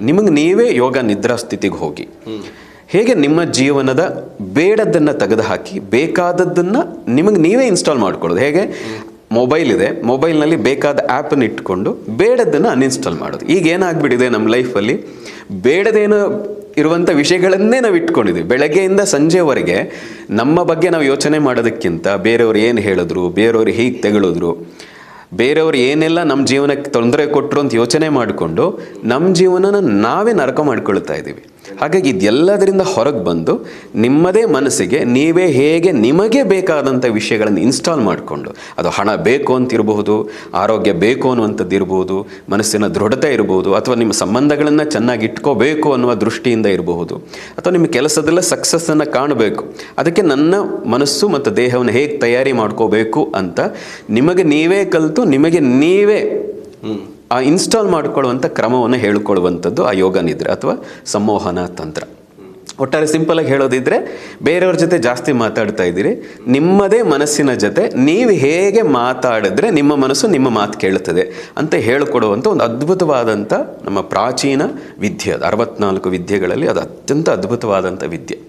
ನಿಮಗೆ ನೀವೇ ಯೋಗ ನಿದ್ರಾ ಸ್ಥಿತಿಗೆ ಹೋಗಿ ಹೇಗೆ ನಿಮ್ಮ ಜೀವನದ ಬೇಡದ್ದನ್ನು ತೆಗೆದುಹಾಕಿ ಬೇಕಾದದ್ದನ್ನು ನಿಮಗೆ ನೀವೇ ಇನ್ಸ್ಟಾಲ್ ಮಾಡ್ಕೊಳ್ಳೋದು. ಹೇಗೆ ಮೊಬೈಲ್ ಇದೆ, ಮೊಬೈಲ್ನಲ್ಲಿ ಬೇಕಾದ ಆ್ಯಪನ್ನು ಇಟ್ಕೊಂಡು ಬೇಡದ್ದನ್ನು ಅನ್ಇನ್ಸ್ಟಾಲ್ ಮಾಡೋದು. ಈಗ ಏನಾಗ್ಬಿಟ್ಟಿದೆ ನಮ್ಮ ಲೈಫಲ್ಲಿ, ಬೇಡದೇನೋ ಇರುವಂಥ ವಿಷಯಗಳನ್ನೇ ನಾವು ಇಟ್ಕೊಂಡಿದ್ದೀವಿ. ಬೆಳಗ್ಗೆಯಿಂದ ಸಂಜೆವರೆಗೆ ನಮ್ಮ ಬಗ್ಗೆ ನಾವು ಯೋಚನೆ ಮಾಡೋದಕ್ಕಿಂತ ಬೇರೆಯವ್ರು ಏನು ಹೇಳಿದ್ರು, ಬೇರೆಯವ್ರು ಹೀಗೆ ತೆಗಳಿದ್ರು, ಬೇರೆಯವ್ರು ಏನೆಲ್ಲ ನಮ್ಮ ಜೀವನಕ್ಕೆ ತೊಂದರೆ ಕೊಟ್ಟರು ಅಂತ ಯೋಚನೆ ಮಾಡಿಕೊಂಡು ನಮ್ಮ ಜೀವನನ ನಾವೇ ನರಕ ಮಾಡ್ಕೊಳ್ತಾ ಇದ್ದೀವಿ. ಹಾಗಾಗಿ ಇದೆಲ್ಲದರಿಂದ ಹೊರಗೆ ಬಂದು ನಿಮ್ಮದೇ ಮನಸ್ಸಿಗೆ ನೀವೇ ಹೇಗೆ ನಿಮಗೆ ಬೇಕಾದಂಥ ವಿಷಯಗಳನ್ನು ಇನ್ಸ್ಟಾಲ್ ಮಾಡಿಕೊಂಡು, ಅದು ಹಣ ಬೇಕು ಅಂತಿರಬಹುದು, ಆರೋಗ್ಯ ಬೇಕು ಅನ್ನುವಂಥದ್ದು ಇರ್ಬೋದು, ಮನಸ್ಸಿನ ದೃಢತೆ ಇರ್ಬೋದು, ಅಥವಾ ನಿಮ್ಮ ಸಂಬಂಧಗಳನ್ನು ಚೆನ್ನಾಗಿ ಇಟ್ಕೋಬೇಕು ಅನ್ನುವ ದೃಷ್ಟಿಯಿಂದ ಇರಬಹುದು, ಅಥವಾ ನಿಮ್ಮ ಕೆಲಸದಲ್ಲ ಸಕ್ಸಸ್ಸನ್ನು ಕಾಣಬೇಕು, ಅದಕ್ಕೆ ನನ್ನ ಮನಸ್ಸು ಮತ್ತು ದೇಹವನ್ನು ಹೇಗೆ ತಯಾರಿ ಮಾಡ್ಕೋಬೇಕು ಅಂತ ನಿಮಗೆ ನೀವೇ ಕಲಿತು ನಿಮಗೆ ನೀವೇ ಆ ಇನ್ಸ್ಟಾಲ್ ಮಾಡಿಕೊಳ್ಳುವಂಥ ಕ್ರಮವನ್ನು ಹೇಳಿಕೊಳ್ಳುವಂಥದ್ದು ಆ ಯೋಗ ನಿದ್ರೆ ಅಥವಾ ಸಂಮೋಹನ ತಂತ್ರ. ಒಟ್ಟಾರೆ ಸಿಂಪಲಾಗಿ ಹೇಳೋದಿದ್ರೆ, ಬೇರೆಯವ್ರ ಜೊತೆ ಜಾಸ್ತಿ ಮಾತಾಡ್ತಾ ಇದ್ದೀರಿ, ನಿಮ್ಮದೇ ಮನಸ್ಸಿನ ಜೊತೆ ನೀವು ಹೇಗೆ ಮಾತಾಡಿದ್ರೆ ನಿಮ್ಮ ಮನಸ್ಸು ನಿಮ್ಮ ಮಾತು ಕೇಳುತ್ತದೆ ಅಂತ ಹೇಳಿಕೊಡುವಂಥ ಒಂದು ಅದ್ಭುತವಾದಂಥ ನಮ್ಮ ಪ್ರಾಚೀನ ವಿದ್ಯೆ. ಅದು 64 ವಿದ್ಯೆಗಳಲ್ಲಿ ಅದು ಅತ್ಯಂತ ಅದ್ಭುತವಾದಂಥ ವಿದ್ಯೆ.